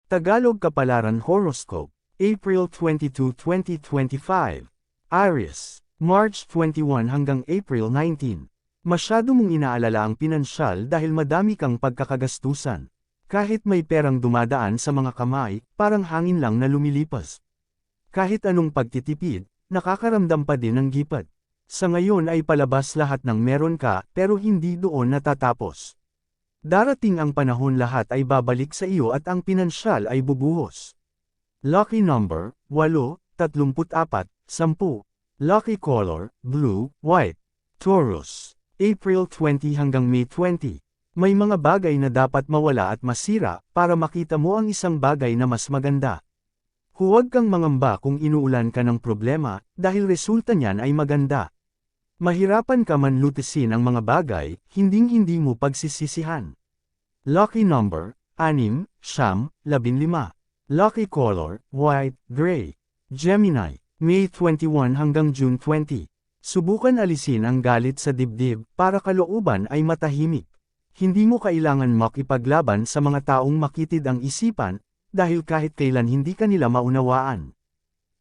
Tagalog Kapalaran Horoscope, April 22, 2025. Aries, March 21 hanggang April 19. Masyado mong inaalala ang pinansyal dahil madami kang pagkakagastusan. Kahit may perang dumadaan sa mga kamay, parang hangin lang na lumilipas. Kahit anong pagtitipid, nakakaramdam pa din ng gipat. Sa ngayon ay palabas lahat ng meron ka, pero hindi doon natatapos. Darating ang panahon lahat ay babalik sa iyo at ang pinansyal ay bubuhos. Lucky number, 8, 34, 10. Lucky color, blue, white. Taurus, April 20 hanggang May 20. May mga bagay na dapat mawala at masira, para makita mo ang isang bagay na mas maganda. Huwag kang mangamba kung inuulan ka ng problema, dahil resulta niyan ay maganda. Mahirapan ka man lutisin ang mga bagay, hinding-hindi mo pagsisisihan. Lucky number, 6, 9, 15. Lucky color, white, gray. Gemini, May 21 hanggang June 20. Subukan alisin ang galit sa dibdib, para kalooban ay matahimik. Hindi mo kailangan makipaglaban sa mga taong makitid ang isipan, dahil kahit kailan hindi ka nila maunawaan.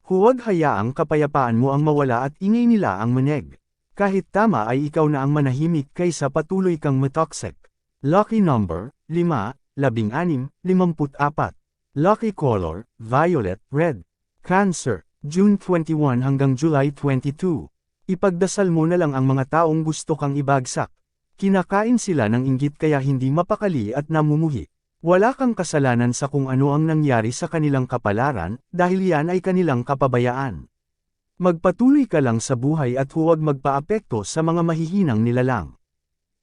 Huwag hayaang kapayapaan mo ang mawala at ingay nila ang maneg. Kahit tama ay ikaw na ang manahimik kaysa patuloy kang matoxic. Lucky number, 5, 16, 54. Lucky color, violet, red. Cancer, June 21 hanggang July 22. Ipagdasal mo na lang ang mga taong gusto kang ibagsak. Kinakain sila ng inggit kaya hindi mapakali at namumuhi. Wala kang kasalanan sa kung ano ang nangyari sa kanilang kapalaran, dahil yan ay kanilang kapabayaan. Magpatuloy ka lang sa buhay at huwag magpaapekto sa mga mahihinang nilalang.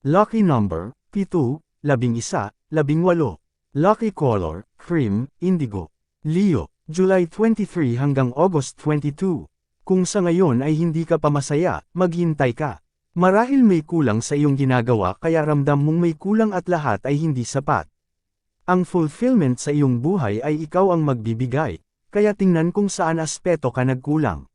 Lucky number, 7, 11, 18. Lucky color, cream, indigo. Leo, July 23 hanggang August 22. Kung sa ngayon ay hindi ka pa masaya, maghintay ka. Marahil may kulang sa iyong ginagawa kaya ramdam mong may kulang at lahat ay hindi sapat. Ang fulfillment sa iyong buhay ay ikaw ang magbibigay, kaya tingnan kung saan aspeto ka nagkulang.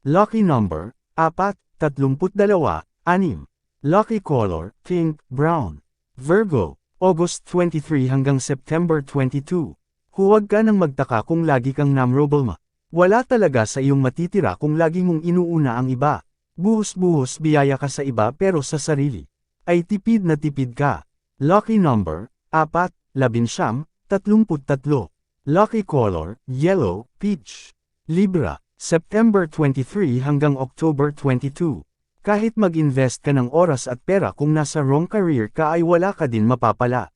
Lucky number, 4, 32, 6. Lucky color, pink, brown. Virgo, August 23 hanggang September 22. Huwag ka nang magtaka kung lagi kang namroblema. Wala talaga sa iyong matitira kung lagi mong inuuna ang iba. Buhos-buhos biyaya ka sa iba pero sa sarili ay tipid na tipid ka. Lucky number, 4, 11, 33. Lucky color, yellow, peach. Libra, September 23 hanggang October 22. Kahit mag-invest ka ng oras at pera kung nasa wrong career ka ay wala ka din mapapala.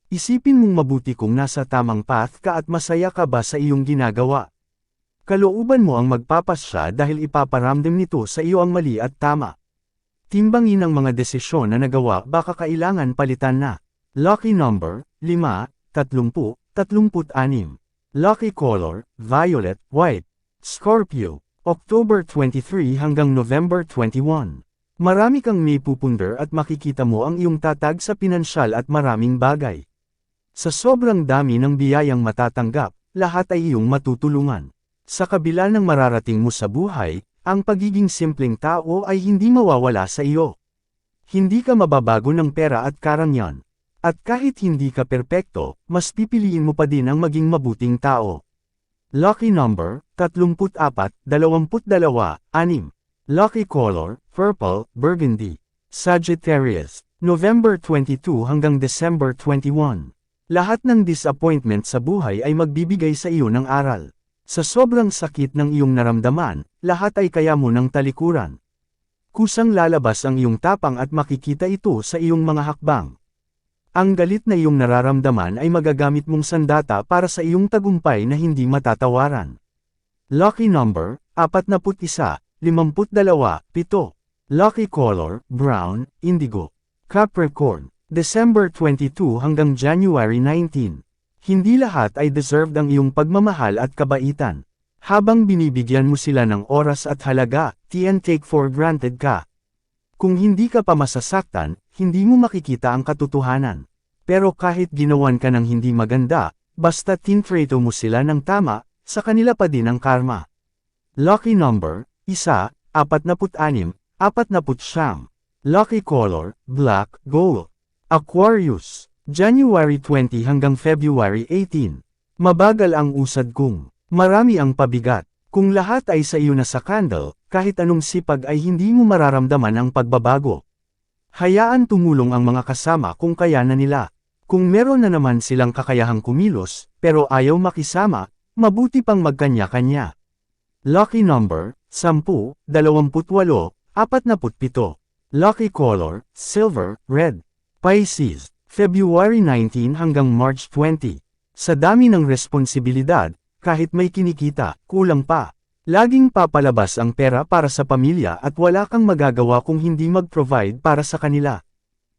Isipin mong mabuti kung nasa tamang path ka at masaya ka ba sa iyong ginagawa. Kalooban mo ang magpapasya dahil ipaparamdam nito sa iyo ang mali at tama. Timbangin ang mga desisyon na nagawa baka kailangan palitan na. Lucky number, 5, 30, 36. Lucky color, violet, white. Scorpio, October 23 hanggang November 21. Marami kang may pupunder at makikita mo ang iyong tatag sa pinansyal at maraming bagay. Sa sobrang dami ng biyayang matatanggap, lahat ay iyong matutulungan. Sa kabila ng mararating mo sa buhay, ang pagiging simpleng tao ay hindi mawawala sa iyo. Hindi ka mababago ng pera at karangyaan. At kahit hindi ka perpekto, mas pipiliin mo pa din ang maging mabuting tao. Lucky number, 34, 22, 6. Lucky color, purple, burgundy. Sagittarius, November 22 hanggang December 21. Lahat ng disappointment sa buhay ay magbibigay sa iyo ng aral. Sa sobrang sakit ng iyong naramdaman, lahat ay kaya mo ng talikuran. Kusang lalabas ang iyong tapang at makikita ito sa iyong mga hakbang. Ang galit na iyong nararamdaman ay magagamit mong sandata para sa iyong tagumpay na hindi matatawaran. Lucky number, 41, 52, 7. Lucky color, brown, indigo. Capricorn, December 22 hanggang January 19. Hindi lahat ay deserved ang iyong pagmamahal at kabaitan. Habang binibigyan mo sila ng oras at halaga, take for granted ka. Kung hindi ka pa masasaktan, hindi mo makikita ang katotohanan. Pero kahit ginawan ka ng hindi maganda, basta tintrato mo sila ng tama, sa kanila pa din ang karma. Lucky number, 1, 46, 49. Lucky color, black, gold. Aquarius, January 20 hanggang February 18. Mabagal ang usad kung marami ang pabigat. Kung lahat ay sa iyo na sa candle, kahit anong sipag ay hindi mo mararamdaman ang pagbabago. Hayaan tumulong ang mga kasama kung kayanan nila. Kung meron na naman silang kakayahang kumilos, pero ayaw makisama, mabuti pang magkanya-kanya. Lucky number, 10, 28, 47. Lucky color, silver, red. Pisces, February 19 hanggang March 20. Sa dami ng responsibilidad, kahit may kinikita, kulang pa. Laging papalabas ang pera para sa pamilya at wala kang magagawa kung hindi mag-provide para sa kanila.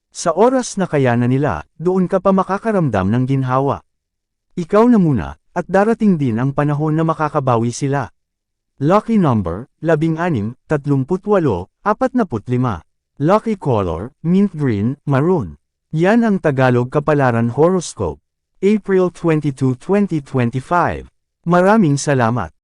Sa oras na kayanan nila, doon ka pa makakaramdam ng ginhawa. Ikaw na muna, at darating din ang panahon na makakabawi sila. Lucky number, 16, 38, 45. Lucky color, mint green, maroon. Yan ang Tagalog Kapalaran Horoscope. April 22, 2025. Maraming salamat.